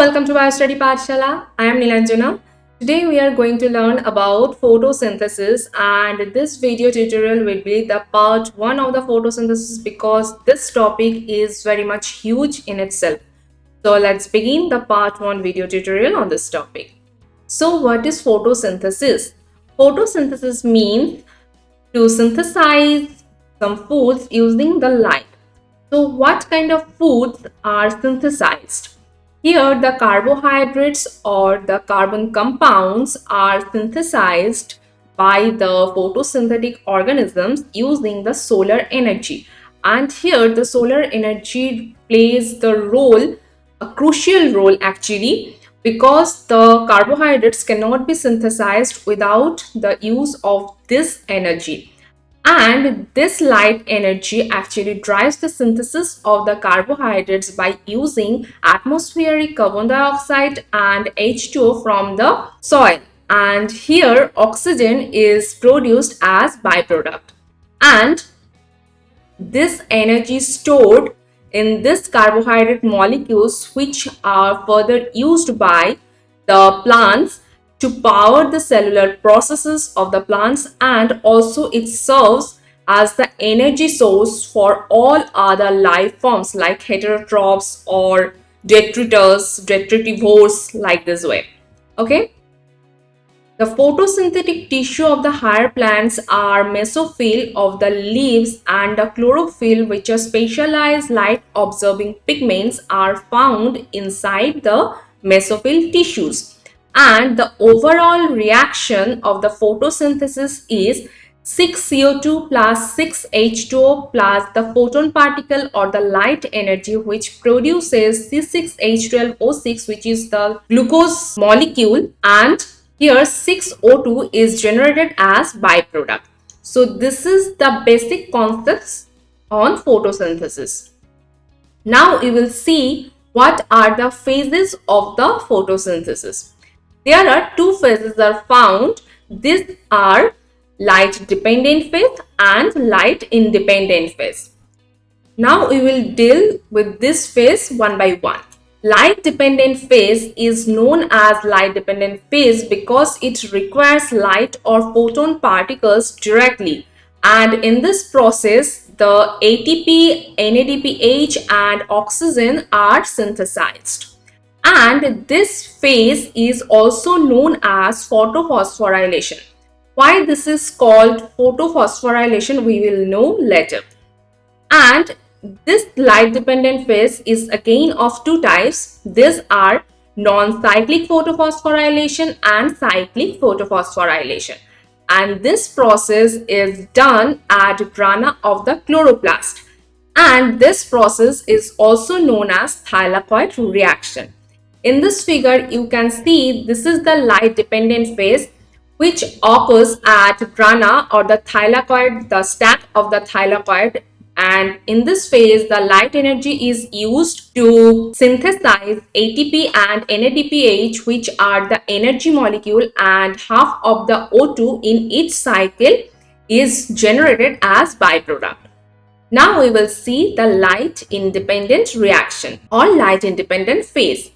welcome to our study Pathshala. I am Nilanjana. Today we are going to learn about photosynthesis, and this video tutorial will be the part 1 of the photosynthesis because this topic is very much huge in itself. So let's begin the part 1 video tutorial on this topic. So what is photosynthesis? Photosynthesis means to synthesize some foods using the light. So what kind of foods are synthesized? Here the carbohydrates or the carbon compounds are synthesized by the photosynthetic organisms using the solar energy. And here the solar energy plays the role, a crucial role actually, because the carbohydrates cannot be synthesized without the use of this energy. And this light energy actually drives the synthesis of the carbohydrates by using atmospheric carbon dioxide and H2O from the soil. And here oxygen is produced as byproduct. And this energy is stored in this carbohydrate molecules, which are further used by the plants to power the cellular processes of the plants, and also it serves as the energy source for all other life forms like heterotrophs or detritivores, like this way. Okay. The photosynthetic tissue of the higher plants are mesophyll of the leaves, and the chlorophyll, which are specialized light absorbing pigments, are found inside the mesophyll tissues. And the overall reaction of the photosynthesis is 6CO2 plus 6H2O plus the photon particle or the light energy, which produces C6H12O6, which is the glucose molecule, and here 6O2 is generated as byproduct. So this is the basic concepts on photosynthesis. Now we will see what are the phases of the photosynthesis. There are two phases are found. These are light dependent phase and light independent phase. Now we will deal with this phase one by one. Light dependent phase is known as light dependent phase because it requires light or photon particles directly, and in this process the ATP, NADPH and oxygen are synthesized. And this phase is also known as photophosphorylation. Why this is called photophosphorylation we will know later. And this light dependent phase is again of two types. These are non-cyclic photophosphorylation and cyclic photophosphorylation. And this process is done at grana of the chloroplast. And this process is also known as thylakoid reaction. In this figure, you can see this is the light dependent phase which occurs at grana or the thylakoid, the stack of the thylakoid. And in this phase, the light energy is used to synthesize ATP and NADPH, which are the energy molecule, and half of the O2 in each cycle is generated as byproduct. Now we will see the light independent reaction or light independent phase.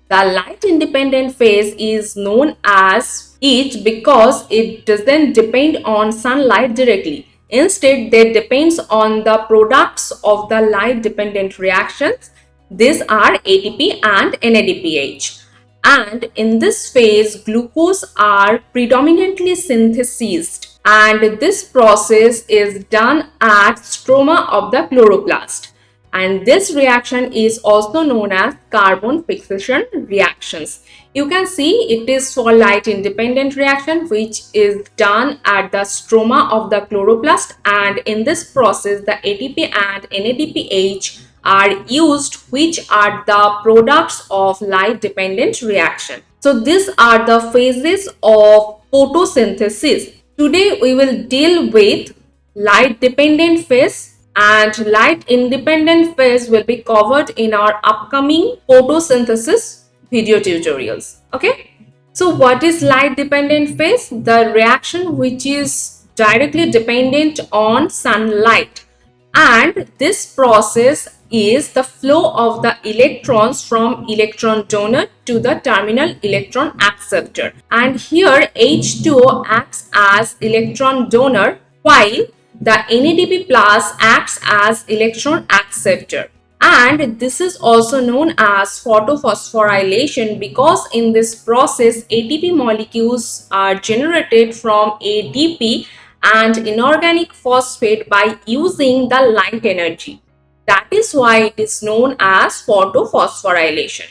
The light independent phase is known as it because it doesn't depend on sunlight directly. Instead, they depends on the products of the light dependent reactions. These are ATP and NADPH. And in this phase, glucose are predominantly synthesized, and this process is done at stroma of the chloroplast. And this reaction is also known as carbon fixation reactions. You can see it is for light independent reaction, which is done at the stroma of the chloroplast, and in this process the ATP and NADPH are used, which are the products of light dependent reaction. So these are the phases of photosynthesis. Today we will deal with light dependent phase, and light independent phase will be covered in our upcoming photosynthesis video tutorials. Okay, so what is light dependent phase? The reaction which is directly dependent on sunlight, and this process is the flow of the electrons from electron donor to the terminal electron acceptor. And here H2O acts as electron donor while the NADP plus acts as electron acceptor. And this is also known as photophosphorylation because in this process ATP molecules are generated from ADP and inorganic phosphate by using the light energy. That is why it is known as photophosphorylation.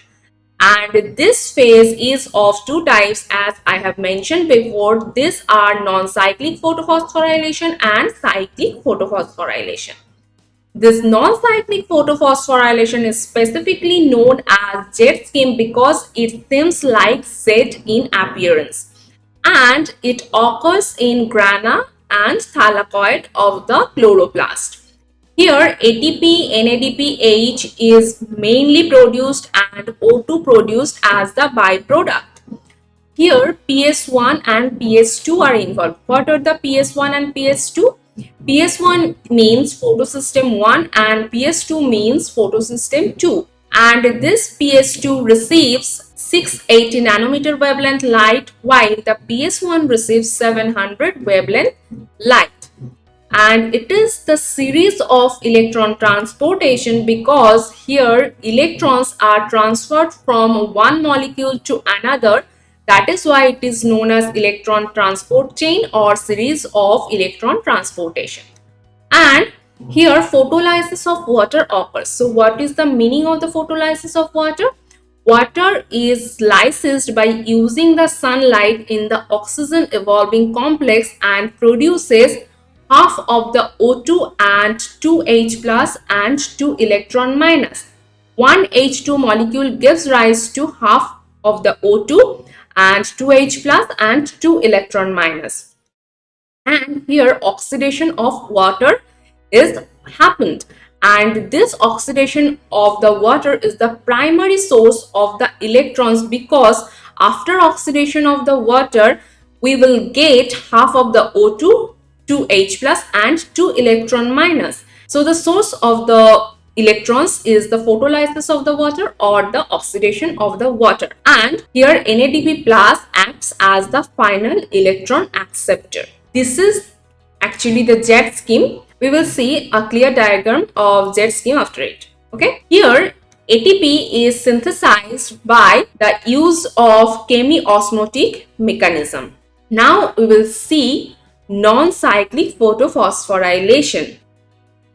And this phase is of two types, as I have mentioned before. These are non-cyclic photophosphorylation and cyclic photophosphorylation. This non-cyclic photophosphorylation is specifically known as jet scheme because it seems like Z in appearance, and it occurs in grana and thylakoid of the chloroplast. Here ATP, NADPH is mainly produced and O2 produced as the byproduct. Here PS1 and PS2 are involved. What are the PS1 and PS2? PS1 means photosystem 1 and PS2 means photosystem 2. And this PS2 receives 680 nanometer wavelength light while the PS1 receives 700 wavelength light. And it is the series of electron transportation because here electrons are transferred from one molecule to another. That is why it is known as electron transport chain or series of electron transportation. And here photolysis of water occurs. So what is the meaning of the photolysis of water? Water is lysed by using the sunlight in the oxygen evolving complex and produces half of the O2 and 2H plus and 2 electron minus. One H2 molecule gives rise to half of the O2 and 2H plus and 2 electron minus. And here oxidation of water is happened, and this oxidation of the water is the primary source of the electrons because after oxidation of the water we will get half of the O2, 2H plus and 2 electron minus. So the source of the electrons is the photolysis of the water or the oxidation of the water. And here NADP plus acts as the final electron acceptor. This is actually the jet scheme. We will see a clear diagram of jet scheme after it. Okay. Here ATP is synthesized by the use of chemiosmotic mechanism. Now we will see non-cyclic photophosphorylation.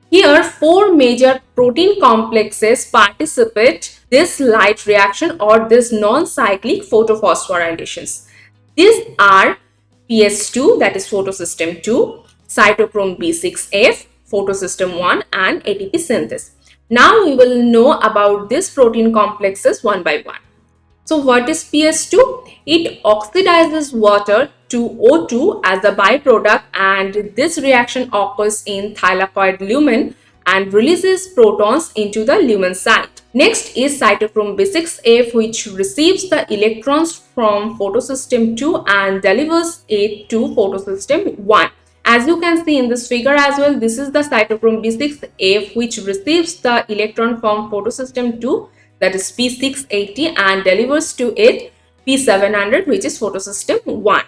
Here, four major protein complexes participate this light reaction or this non-cyclic photophosphorylations. These are PS2, that is photosystem 2, cytochrome B6F, photosystem 1 and ATP synthesis. Now we will know about these protein complexes one by one. So what is PS2? It oxidizes water to O2 as a byproduct, and this reaction occurs in thylakoid lumen and releases protons into the lumen site. Next is cytochrome B6F, which receives the electrons from photosystem 2 and delivers it to photosystem 1. As you can see in this figure as well, this is the cytochrome B6F which receives the electron from photosystem 2, that is P680, and delivers to it P700, which is photosystem 1.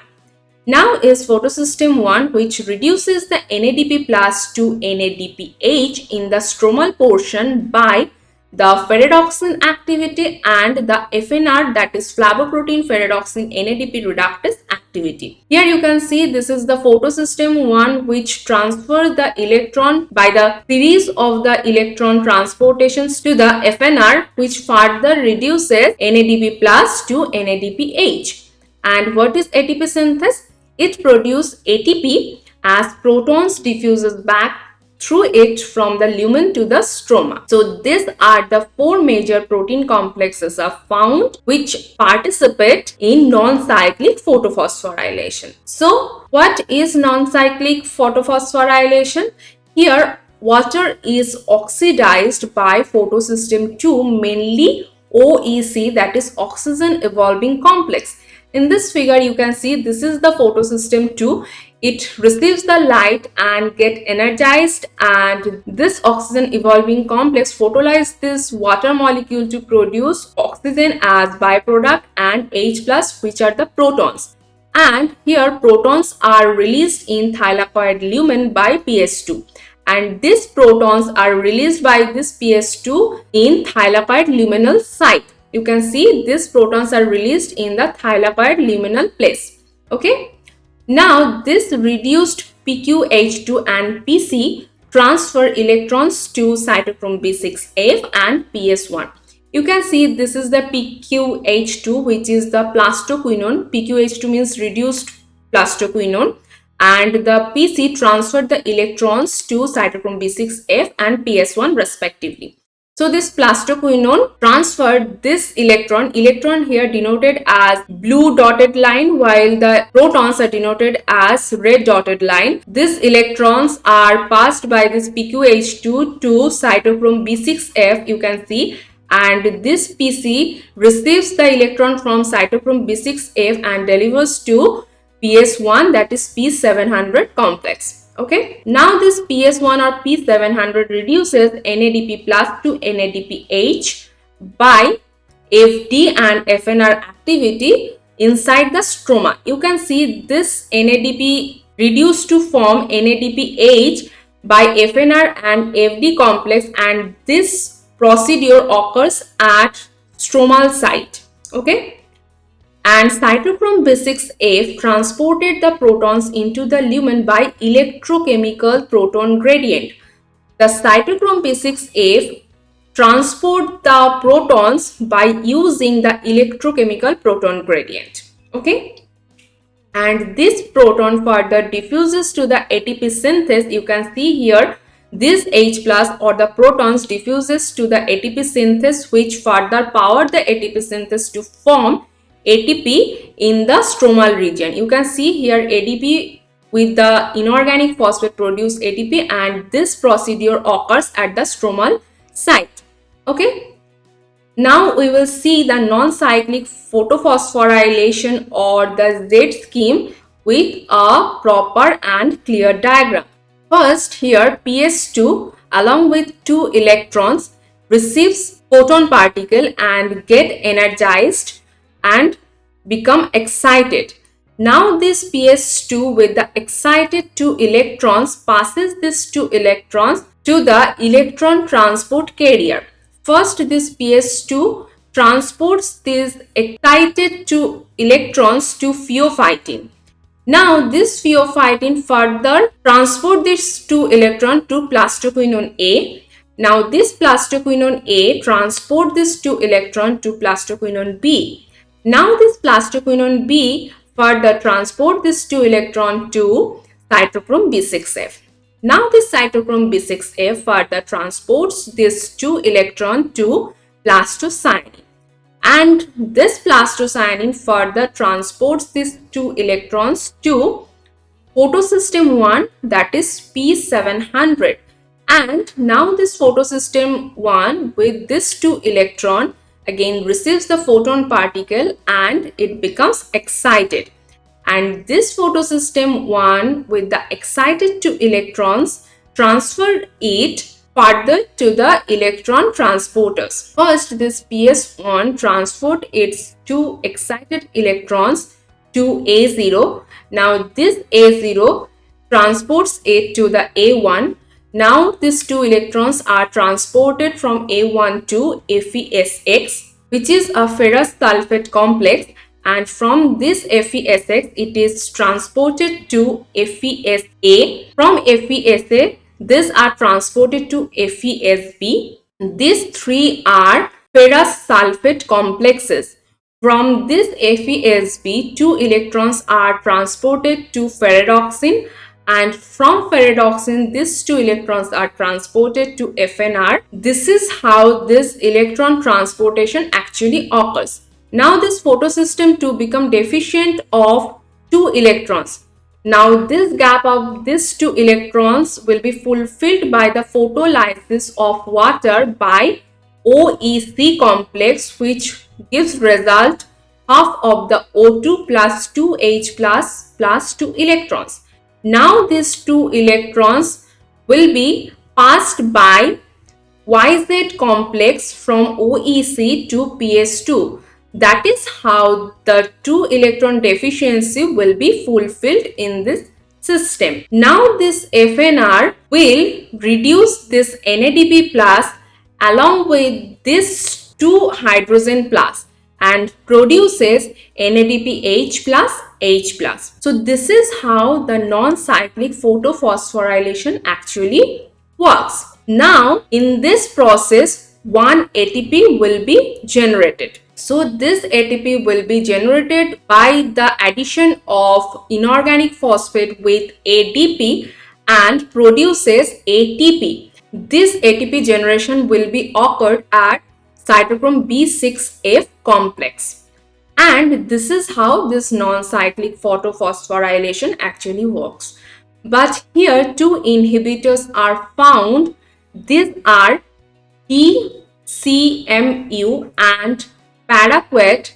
Now is photosystem 1, which reduces the NADP plus to NADPH in the stromal portion by the ferredoxin activity and the FNR, that is flavoprotein ferredoxin NADP reductase activity. Here you can see this is the photosystem 1 which transfers the electron by the series of the electron transportations to the FNR, which further reduces NADP plus to NADPH. And what is ATP synthesis? It produces ATP as protons diffuses back through it from the lumen to the stroma. So these are the four major protein complexes are found which participate in non-cyclic photophosphorylation. So what is non-cyclic photophosphorylation? Here water is oxidized by photosystem 2, mainly OEC, that is oxygen evolving complex. In this figure you can see this is the photosystem 2. it receives the light and get energized, and this oxygen evolving complex photolyzes this water molecule to produce oxygen as byproduct and H plus, which are the protons. And here protons are released in thylakoid lumen by PS2, and these protons are released by this PS2 in thylakoid luminal site. You can see these protons are released in the thylakoid luminal place. Okay. Now this reduced PQH2 and PC transfer electrons to cytochrome B6F and PS1. You can see this is the PQH2, which is the plastoquinone. PQH2 means reduced plastoquinone, and the PC transferred the electrons to cytochrome B6F and PS1 respectively. So this plastoquinone transferred this electron here denoted as blue dotted line, while the protons are denoted as red dotted line. These electrons are passed by this PQH2 to cytochrome B6F, you can see, and this PC receives the electron from cytochrome B6F and delivers to PS1, that is P700 complex. Okay, now this PS1 or P700 reduces NADP plus to NADPH by FD and FNR activity inside the stroma. You can see this NADP reduced to form NADPH by FNR and FD complex, and this procedure occurs at stromal site. Okay. And cytochrome B6F transported the protons into the lumen by electrochemical proton gradient. The cytochrome B6F transport the protons by using the electrochemical proton gradient. Okay. And this proton further diffuses to the ATP synthase. You can see here this H plus or the protons diffuses to the ATP synthase, which further power the ATP synthase to form ATP in the stromal region. You can see here ADP with the inorganic phosphate produce ATP, and this procedure occurs at the stromal site. Okay. Now we will see the non-cyclic photophosphorylation or the Z scheme with a proper and clear diagram. First, here PS2 along with 2 electrons receives photon particle and get energized and become excited. Now this PS2 with the excited 2 electrons passes these 2 electrons to the electron transport carrier. First, this PS2 transports these excited 2 electrons to pheophytin. Now this pheophytin further transport these 2 electrons to plastoquinone A. Now this plastoquinone A transport these 2 electrons to plastoquinone B. Now this plastoquinone B further transport this 2 electron to cytochrome B6F. Now this cytochrome B6F further transports this 2 electron to plastocyanin, and this plastocyanin further transports these 2 electrons to photosystem 1, that is P700, and now this photosystem 1 with this 2 electron again receives the photon particle and it becomes excited, and this photosystem 1 with the excited 2 electrons transfer it further to the electron transporters. First, this PS1 transport its 2 excited electrons to A0. Now this A0 transports it to the A1. Now these 2 electrons are transported from A1 to FeSX, which is a ferrous sulfate complex, and from this FeSX it is transported to FeSA. From FeSA these are transported to FeSB. These 3 are ferrous sulfate complexes. From this FeSB, 2 electrons are transported to ferredoxin, and from ferredoxin these 2 electrons are transported to FNR. This is how this electron transportation actually occurs. Now this photosystem 2 become deficient of 2 electrons. Now this gap of these 2 electrons will be fulfilled by the photolysis of water by OEC complex, which gives result half of the O2 plus 2H plus 2 electrons. Now these two electrons will be passed by YZ complex from OEC to PS2. That is how the two electron deficiency will be fulfilled in this system. Now this FNR will reduce this NADP plus along with this two hydrogen plus and produces NADPH plus H plus. So this is how the non-cyclic photophosphorylation actually works. Now in this process one ATP will be generated. So this ATP will be generated by the addition of inorganic phosphate with ADP and produces ATP. This ATP generation will be occurred at cytochrome B6F complex. And this is how this non-cyclic photophosphorylation actually works. But here two inhibitors are found. These are DCMU and paraquat,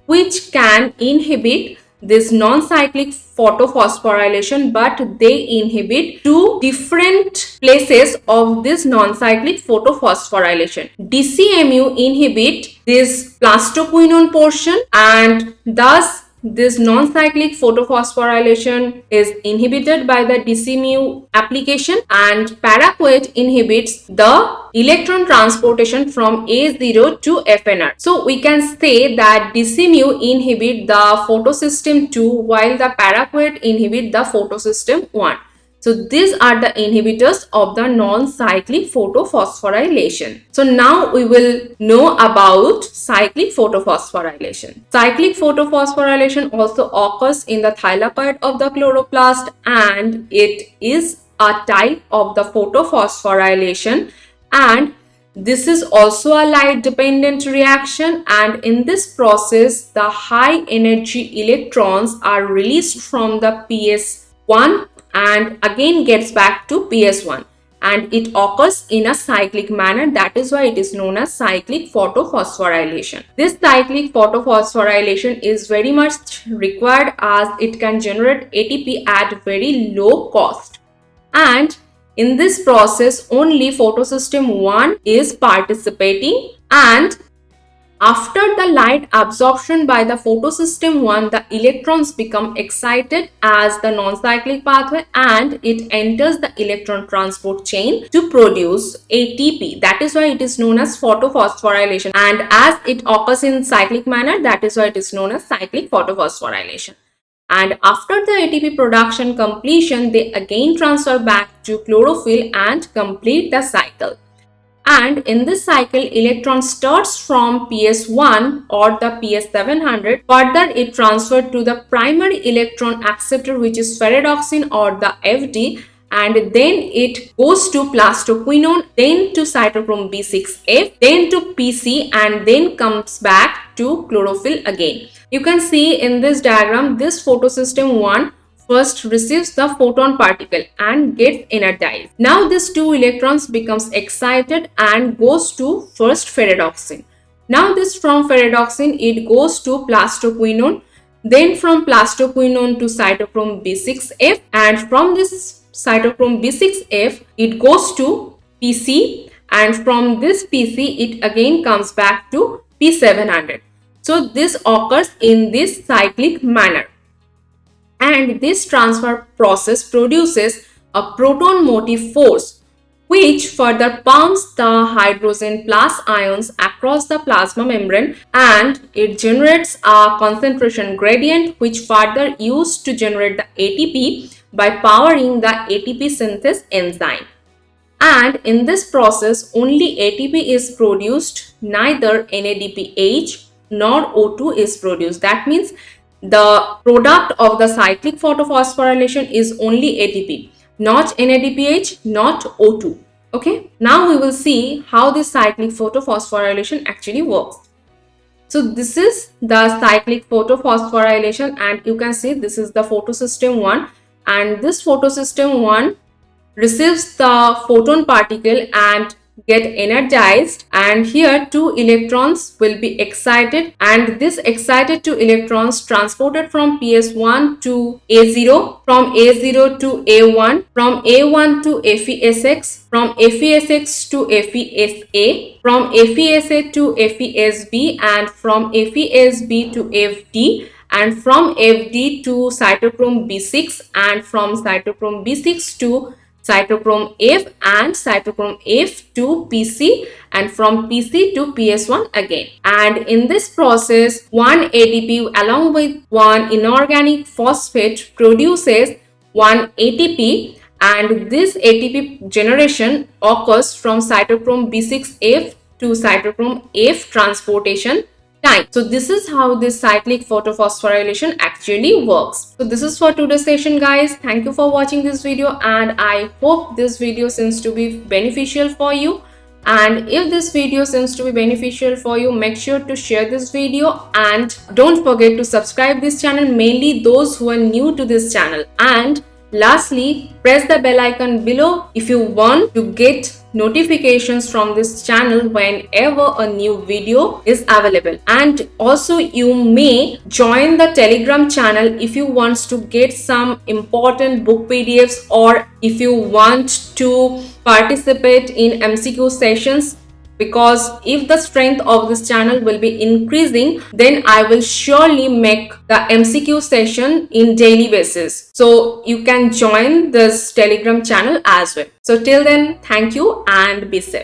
which can inhibit this non-cyclic photophosphorylation, but they inhibit two different places of this non-cyclic photophosphorylation. DCMU inhibit this plastoquinone portion, and thus this non-cyclic photophosphorylation is inhibited by the DCMU application, and paraquat inhibits the electron transportation from A0 to FNR. So we can say that DCMU inhibit the photosystem 2 while the paraquat inhibit the photosystem 1. So these are the inhibitors of the non-cyclic photophosphorylation. So now we will know about cyclic photophosphorylation. Cyclic photophosphorylation also occurs in the thylakoid of the chloroplast, and it is a type of the photophosphorylation, and this is also a light dependent reaction, and in this process the high energy electrons are released from the PS1 and again gets back to PS1, and it occurs in a cyclic manner. That is why it is known as cyclic photophosphorylation. This cyclic photophosphorylation is very much required as it can generate ATP at very low cost, and in this process only photosystem 1 is participating, and after the light absorption by the photosystem 1, the electrons become excited as the non-cyclic pathway and it enters the electron transport chain to produce ATP. That is why it is known as photophosphorylation, and as it occurs in cyclic manner, that is why it is known as cyclic photophosphorylation. And after the ATP production completion, they again transfer back to chlorophyll and complete the cycle. And in this cycle, electron starts from PS1 or the PS700. Further, it transferred to the primary electron acceptor, which is ferredoxin or the FD, and then it goes to plastoquinone, then to cytochrome B6F, then to PC, and then comes back to chlorophyll again. You can see in this diagram, this photosystem 1 first receives the photon particle and gets energized. Now these two electrons becomes excited and goes to first ferredoxin. Now this from ferredoxin it goes to plastoquinone, then from plastoquinone to cytochrome B6F, and from this cytochrome B6F it goes to PC, and from this PC it again comes back to P700. So this occurs in this cyclic manner. And this transfer process produces a proton motive force which further pumps the hydrogen plus ions across the plasma membrane, and it generates a concentration gradient which further used to generate the ATP by powering the ATP synthase enzyme. And in this process only ATP is produced, neither NADPH nor O2 is produced. That means the product of the cyclic photophosphorylation is only ATP, not NADPH, not O2. Okay, now we will see how this cyclic photophosphorylation actually works. So this is the cyclic photophosphorylation, and you can see this is the photosystem 1, and this photosystem 1 receives the photon particle and get energized, and here two electrons will be excited, and this excited two electrons transported from PS1 to A0, from A0 to A1, from A1 to FeSX, from FeSX to FeSA, from FeSA to FeSB, and from FeSB to FD, and from FD to cytochrome B6, and from cytochrome B6 to cytochrome F, and cytochrome F to PC, and from PC to PS1 again. And in this process, one ATP along with one inorganic phosphate produces one ATP, and this ATP generation occurs from cytochrome B6F to cytochrome F transportation time. So this is how this cyclic photophosphorylation actually works. So this is for today's session, guys. Thank you for watching this video, and I hope this video seems to be beneficial for you. And if this video seems to be beneficial for you, make sure to share this video, and don't forget to subscribe this channel, mainly those who are new to this channel. And lastly, press the bell icon below if you want to get notifications from this channel whenever a new video is available. And also you may join the Telegram channel if you want to get some important book PDFs, or if you want to participate in MCQ sessions, because if the strength of this channel will be increasing, then I will surely make the MCQ session in daily basis. So you can join this Telegram channel as well. So till then, thank you and be safe.